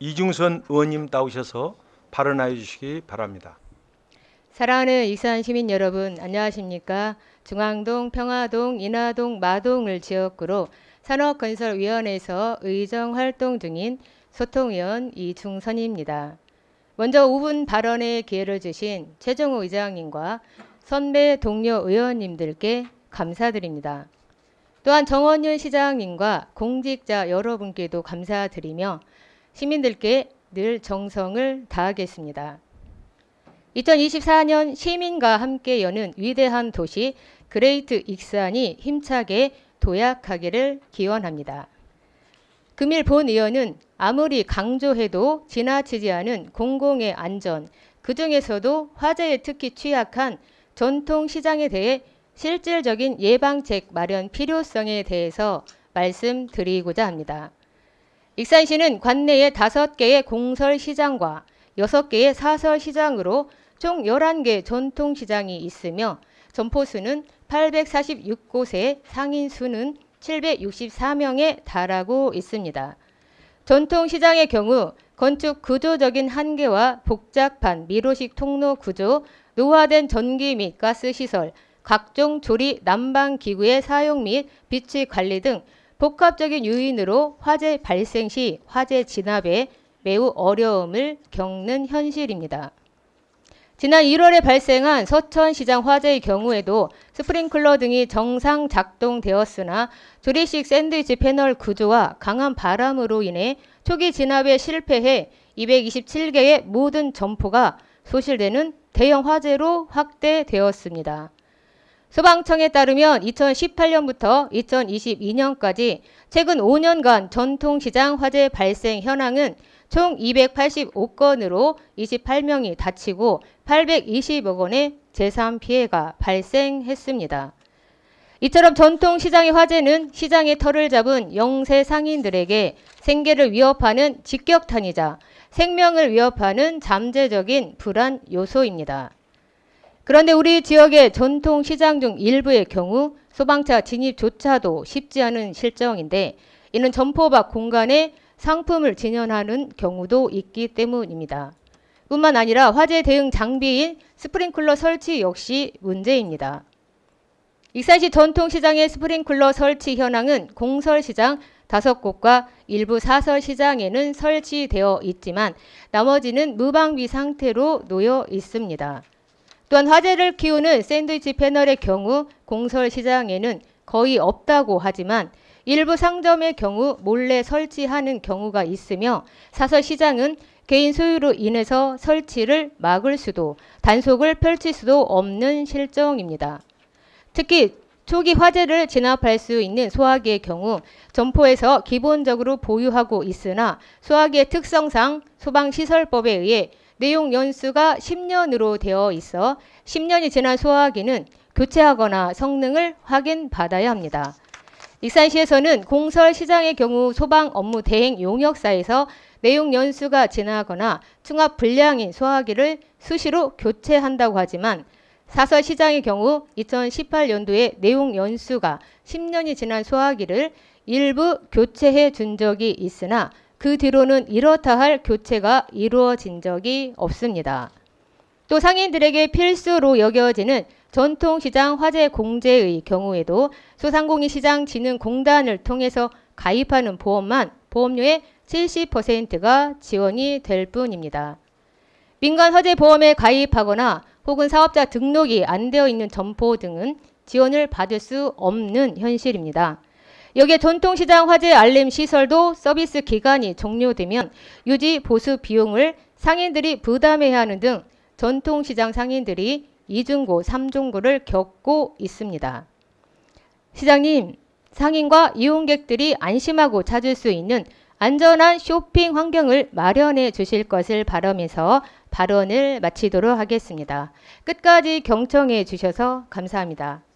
이중선 의원님 나오셔서 발언하여 주시기 바랍니다. 사랑하는 익산 시민 여러분, 안녕하십니까? 중앙동, 평화동, 인하동, 마동을 지역구로 산업건설위원회에서 의정활동 중인 소통위원 이중선입니다. 먼저 5분 발언의 기회를 주신 최정호 의장님과 선배 동료 의원님들께 감사드립니다. 또한 정원윤 시장님과 공직자 여러분께도 감사드리며 시민들께 늘 정성을 다하겠습니다. 2024년 시민과 함께 여는 위대한 도시 그레이트 익산이 힘차게 도약하기를 기원합니다. 금일 본 의원은 아무리 강조해도 지나치지 않은 공공의 안전, 그중에서도 화재에 특히 취약한 전통시장에 대해 실질적인 예방책 마련 필요성에 대해서 말씀드리고자 합니다. 익산시는 관내에 5개의 공설시장과 6개의 사설시장으로 총 11개 전통시장이 있으며 점포수는 846곳에 상인수는 764명에 달하고 있습니다. 전통시장의 경우 건축 구조적인 한계와 복잡한 미로식 통로 구조, 노화된 전기 및 가스 시설, 각종 조리 난방 기구의 사용 및 비치 관리 등 복합적인 요인으로 화재 발생 시 화재 진압에 매우 어려움을 겪는 현실입니다. 지난 1월에 발생한 서천시장 화재의 경우에도 스프링클러 등이 정상 작동되었으나 조리식 샌드위치 패널 구조와 강한 바람으로 인해 초기 진압에 실패해 227개의 모든 점포가 소실되는 대형 화재로 확대되었습니다. 소방청에 따르면 2018년부터 2022년까지 최근 5년간 전통시장 화재 발생 현황은 총 285건으로 28명이 다치고 820억 원의 재산 피해가 발생했습니다. 이처럼 전통시장의 화재는 시장의 털을 잡은 영세 상인들에게 생계를 위협하는 직격탄이자 생명을 위협하는 잠재적인 불안 요소입니다. 그런데 우리 지역의 전통시장 중 일부의 경우 소방차 진입조차도 쉽지 않은 실정인데 이는 점포 밖 공간에 상품을 진연하는 경우도 있기 때문입니다. 뿐만 아니라 화재 대응 장비인 스프링클러 설치 역시 문제입니다. 익산시 전통시장의 스프링클러 설치 현황은 공설시장 5곳과 일부 사설시장에는 설치되어 있지만 나머지는 무방비 상태로 놓여 있습니다. 또한 화재를 키우는 샌드위치 패널의 경우 공설시장에는 거의 없다고 하지만 일부 상점의 경우 몰래 설치하는 경우가 있으며 사설시장은 개인 소유로 인해서 설치를 막을 수도 단속을 펼칠 수도 없는 실정입니다. 특히 초기 화재를 진압할 수 있는 소화기의 경우 점포에서 기본적으로 보유하고 있으나 소화기의 특성상 소방시설법에 의해 내용 연수가 10년으로 되어 있어 10년이 지난 소화기는 교체하거나 성능을 확인받아야 합니다. 익산시에서는 공설시장의 경우 소방 업무 대행 용역사에서 내용 연수가 지나거나 충합 불량인 소화기를 수시로 교체한다고 하지만 사설시장의 경우 2018년도에 내용 연수가 10년이 지난 소화기를 일부 교체해 준 적이 있으나 그 뒤로는 이렇다 할 교체가 이루어진 적이 없습니다. 또 상인들에게 필수로 여겨지는 전통시장 화재 공제의 경우에도 소상공인시장진흥공단을 통해서 가입하는 보험만 보험료의 70%가 지원이 될 뿐입니다. 민간 화재 보험에 가입하거나 혹은 사업자 등록이 안 되어 있는 점포 등은 지원을 받을 수 없는 현실입니다. 여기에 전통시장 화재 알림 시설도 서비스 기간이 종료되면 유지 보수 비용을 상인들이 부담해야 하는 등 전통시장 상인들이 이중고, 삼중고를 겪고 있습니다. 시장님, 상인과 이용객들이 안심하고 찾을 수 있는 안전한 쇼핑 환경을 마련해 주실 것을 바라면서 발언을 마치도록 하겠습니다. 끝까지 경청해 주셔서 감사합니다.